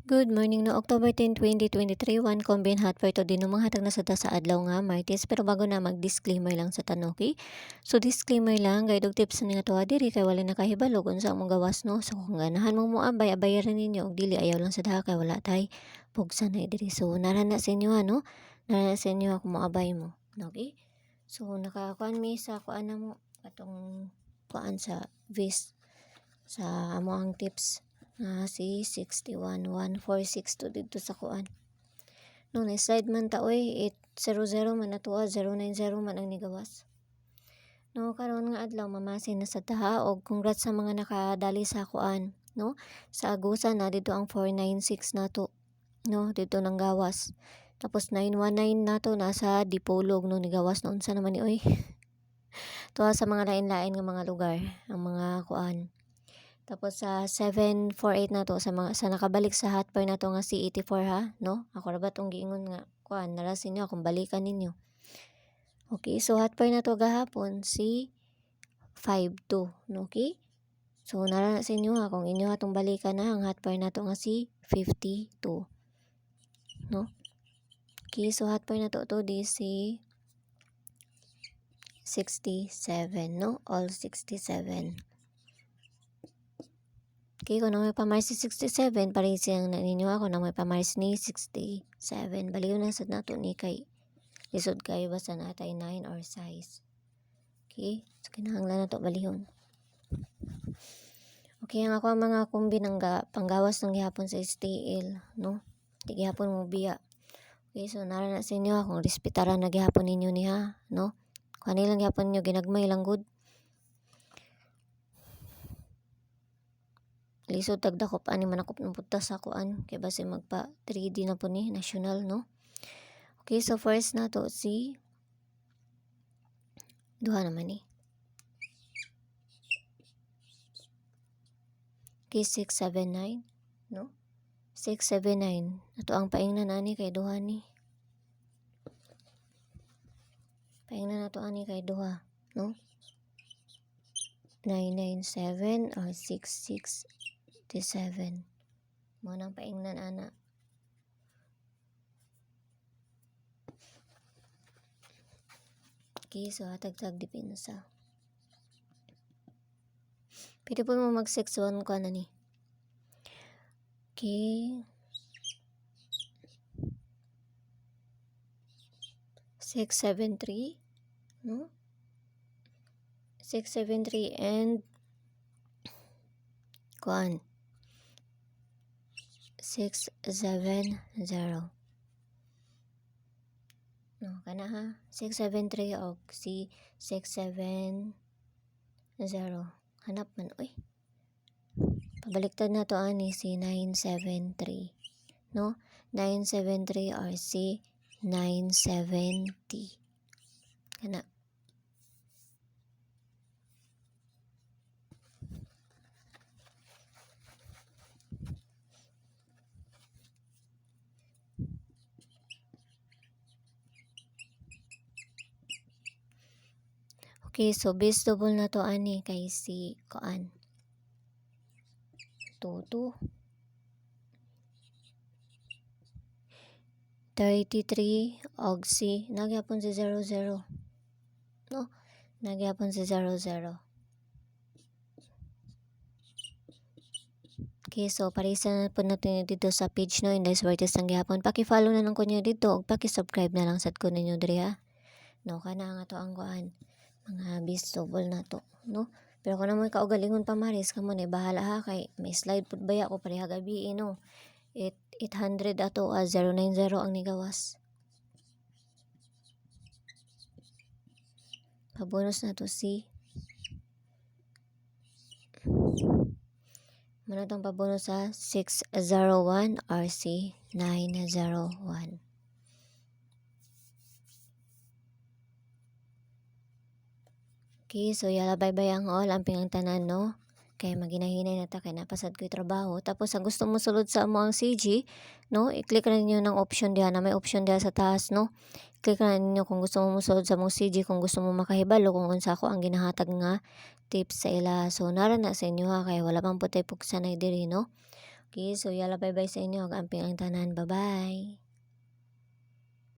Good morning no October 10, 2023, one combine hot for to din hatag na sa adlaw nga Martes. Pero bago na mag-disclaimer lang sa tanoki. So disclaimer lang, gaidog tips nga tuwa diri kay wala nakahibalo kung sa among gawas no. So kung ganahan mo moabay, abayaran ninyo og dili ayaw lang sa daha kay wala tay pugsa na diri. So narana sa inyo ano, narana sa inyo ako moabay mo. Okay? So nakakuan mi sa kuan na mo atong kuan sa vis sa amo ang tips si 611462 dito sa kuan. No, slide man ta oy 800 man natuwa 090 man ang nigawas. No, karon nga adlaw mamasin na sa taha og congrats sa mga nakadali sa kuan, no? Sa agusa na dito ang 496 nato. No, dito nang gawas. Tapos 919 nato nasa Dipolog no nigawas noon sa naman ni oy. Tuwa sa mga lain-lain nga mga lugar ang mga kuan. Tapos sa 748 na to sa mga sa nakabalik sa hotbar na to nga si 84 ha, no? Ako ra ba tong giingon nga kuan narasin niyo akong balikan ninyo. Okay, so hotbar na to gahapon si 52, no? Okay? So nara sa inyo ha kung inyo atong balikan na ang hotbar na to nga si 52. No? Okay, so hotbar na to di si 67, no? All 67. Okay, kung na may pamaris si 67, pareho siyang ninyo ako na may pamaris ni 67. Baliw na sa nato ni kay lisod kayo basta natay 9 or size. Okay, so kinahanglan na to balihon. Okay, ang ako ang mga kumbi ng panggawas ng gihapon sa STL, no? Di gihapon mo biya. Okay, so nara na sa inyo akong respetaran na gihapon ninyo niya, no? Kung ano lang gihapon ninyo, ginagmay lang good. Lisod tagdakop ani manakop ng putas sa kuan kay base magpa 3D na po ni national no. Okay, so first na to si duha naman ni. Okay, 679 no. 679 ato ang paingnan ani kay duha ni. Paingnan nato ani kay duha no. 997 or 667 mo nang paingnan ana. Okay, so hatag-tag depensa. Pwede po mo mag-6-1 ko na ni. Okay. 673 no? 673 and kuan 670 no kana ha 673 og si 670 hanap man oy pabaliktad na to ani si 973 no 973 or si 970 kana. Okay, so base double na to ani kay si kuan 22 33 og si nagyapon si 00 no nagyapon si 00. Okay, so parisa na po natin dito sa page no Inday Suertes ang gihapon. Paki-follow na lang ko niyo dito og paki-subscribe na lang sad ko ninyo diri ha. No kana nga to ang kuan mga double na to no. Pero kung naman kaugalingon pa maris kamo ni bahala ha kay may slide pud baya ko pareha gabi no. 800 ato 090 ang nigawas. Pabonus na to si muna itong pabonus sa 601 RC 901. Okay, so yala bye-bye ang all ang pingang tanan no. Kaya maginahinay na ta kay napasad ko'y trabaho. Tapos ang gusto mo sulod sa amo ang CG, no? I-click na ninyo ng option diha na may option diha sa taas, no? Click na ninyo kung gusto mo sulod sa mong CG, kung gusto mo makahibalo kung unsa ko ang ginahatag nga tips sa ila. So nara na sa inyo ha kay wala pang putay pugsanay diri, no? Tanoki. So yala bye-bye sa inyo ug amping ang tanan. Bye-bye.